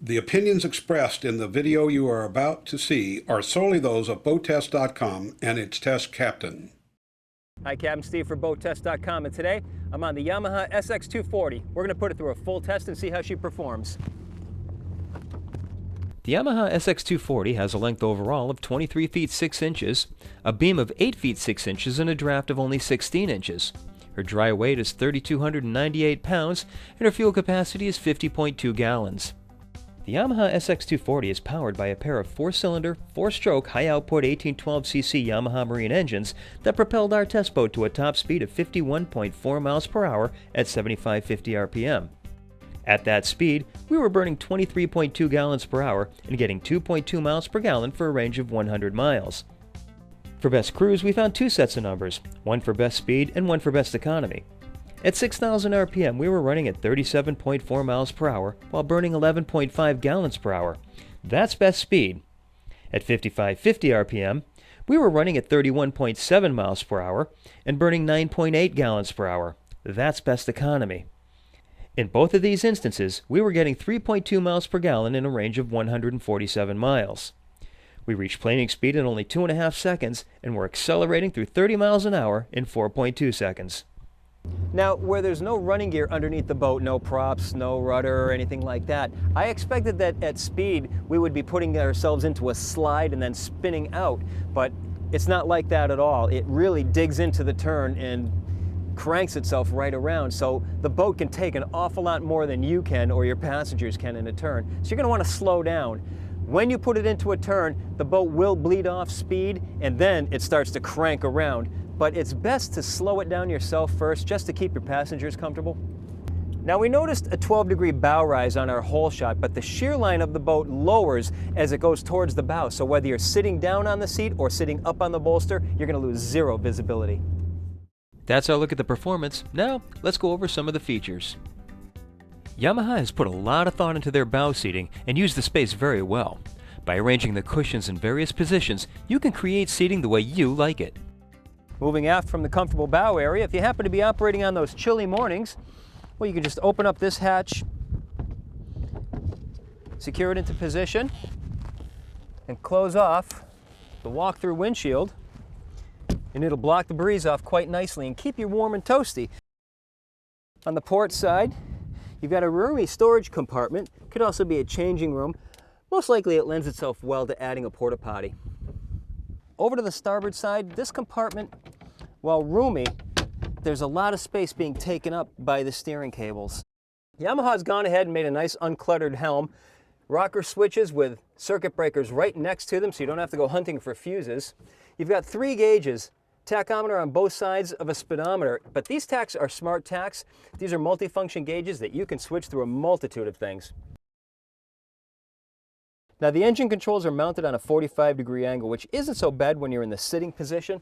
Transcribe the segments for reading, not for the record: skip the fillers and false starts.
The opinions expressed in the video you are about to see are solely those of BoatTEST.com and its test captain. Hi, Captain Steve for BoatTEST.com, and today I'm on the Yamaha SX240. We're going to put it through a full test and see how she performs. The Yamaha SX240 has a length overall of 23 feet 6 inches, a beam of 8 feet 6 inches, and a draft of only 16 inches. Her dry weight is 3,298 pounds, and her fuel capacity is 50.2 gallons. The Yamaha SX240 is powered by a pair of 4-cylinder, 4-stroke, high-output 1812cc Yamaha Marine engines that propelled our test boat to a top speed of 51.4 miles per hour at 7550 RPM. At that speed, we were burning 23.2 gallons per hour and getting 2.2 miles per gallon for a range of 100 miles. For best cruise, we found two sets of numbers, one for best speed and one for best economy. At 6,000 RPM, we were running at 37.4 miles per hour while burning 11.5 gallons per hour. That's best speed. At 5,550 RPM, we were running at 31.7 miles per hour and burning 9.8 gallons per hour. That's best economy. In both of these instances, we were getting 3.2 miles per gallon in a range of 147 miles. We reached planing speed in only 2.5 seconds and were accelerating through 30 miles an hour in 4.2 seconds. Now, where there's no running gear underneath the boat, no props, no rudder or anything like that, I expected that at speed we would be putting ourselves into a slide and then spinning out, but it's not like that at all. It really digs into the turn and cranks itself right around, so the boat can take an awful lot more than you can or your passengers can in a turn. So you're going to want to slow down. When you put it into a turn, the boat will bleed off speed and then it starts to crank around. But it's best to slow it down yourself first just to keep your passengers comfortable. Now, we noticed a 12-degree bow rise on our hole shot, but the shear line of the boat lowers as it goes towards the bow. So whether you're sitting down on the seat or sitting up on the bolster, you're going to lose zero visibility. That's our look at the performance. Now, let's go over some of the features. Yamaha has put a lot of thought into their bow seating and used the space very well. By arranging the cushions in various positions, you can create seating the way you like it. Moving aft from the comfortable bow area, if you happen to be operating on those chilly mornings, well, you can just open up this hatch, secure it into position, and close off the walk-through windshield, and it'll block the breeze off quite nicely and keep you warm and toasty. On the port side, you've got a roomy storage compartment. Could also be a changing room. Most likely it lends itself well to adding a porta potty. Over to the starboard side, this compartment, while roomy, there's a lot of space being taken up by the steering cables. Yamaha's gone ahead and made a nice uncluttered helm. Rocker switches with circuit breakers right next to them so you don't have to go hunting for fuses. You've got 3 gauges, tachometer on both sides of a speedometer, but these tachs are smart tachs. These are multifunction gauges that you can switch through a multitude of things. Now, the engine controls are mounted on a 45-degree angle, which isn't so bad when you're in the sitting position.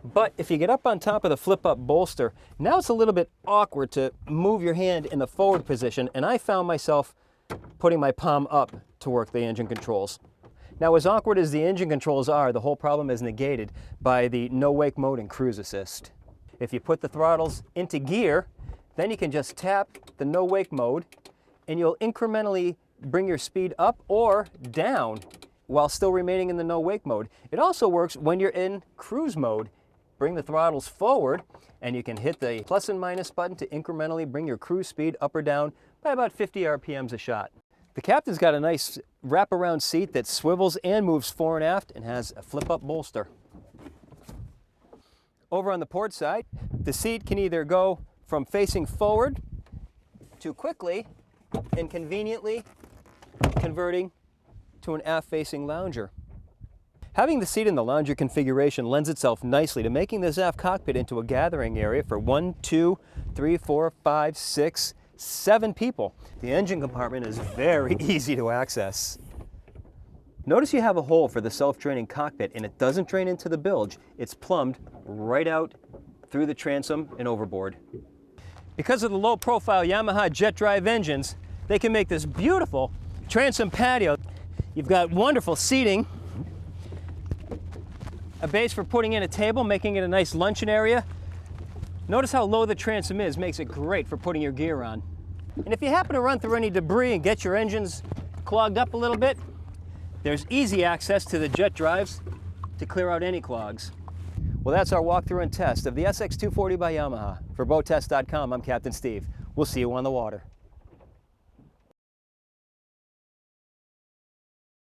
But if you get up on top of the flip-up bolster, now it's a little bit awkward to move your hand in the forward position, and I found myself putting my palm up to work the engine controls. Now, as awkward as the engine controls are, the whole problem is negated by the no-wake mode and cruise assist. If you put the throttles into gear, then you can just tap the no-wake mode, and you'll incrementally bring your speed up or down while still remaining in the no-wake mode. It also works when you're in cruise mode. Bring the throttles forward and you can hit the plus and minus button to incrementally bring your cruise speed up or down by about 50 RPMs a shot. The captain's got a nice wraparound seat that swivels and moves fore and aft and has a flip-up bolster. Over on the port side, the seat can either go from facing forward to quickly and conveniently converting to an aft-facing lounger. Having the seat in the lounger configuration lends itself nicely to making this aft cockpit into a gathering area for 1, 2, 3, 4, 5, 6, 7 people. The engine compartment is very easy to access. Notice you have a hole for the self-draining cockpit and it doesn't drain into the bilge. It's plumbed right out through the transom and overboard. Because of the low-profile Yamaha jet drive engines, they can make this beautiful transom patio. You've got wonderful seating, a base for putting in a table, making it a nice luncheon area. Notice how low the transom is, makes it great for putting your gear on. And if you happen to run through any debris and get your engines clogged up a little bit, there's easy access to the jet drives to clear out any clogs. Well, that's our walkthrough and test of the SX240 by Yamaha. For BoatTEST.com, I'm Captain Steve. We'll see you on the water.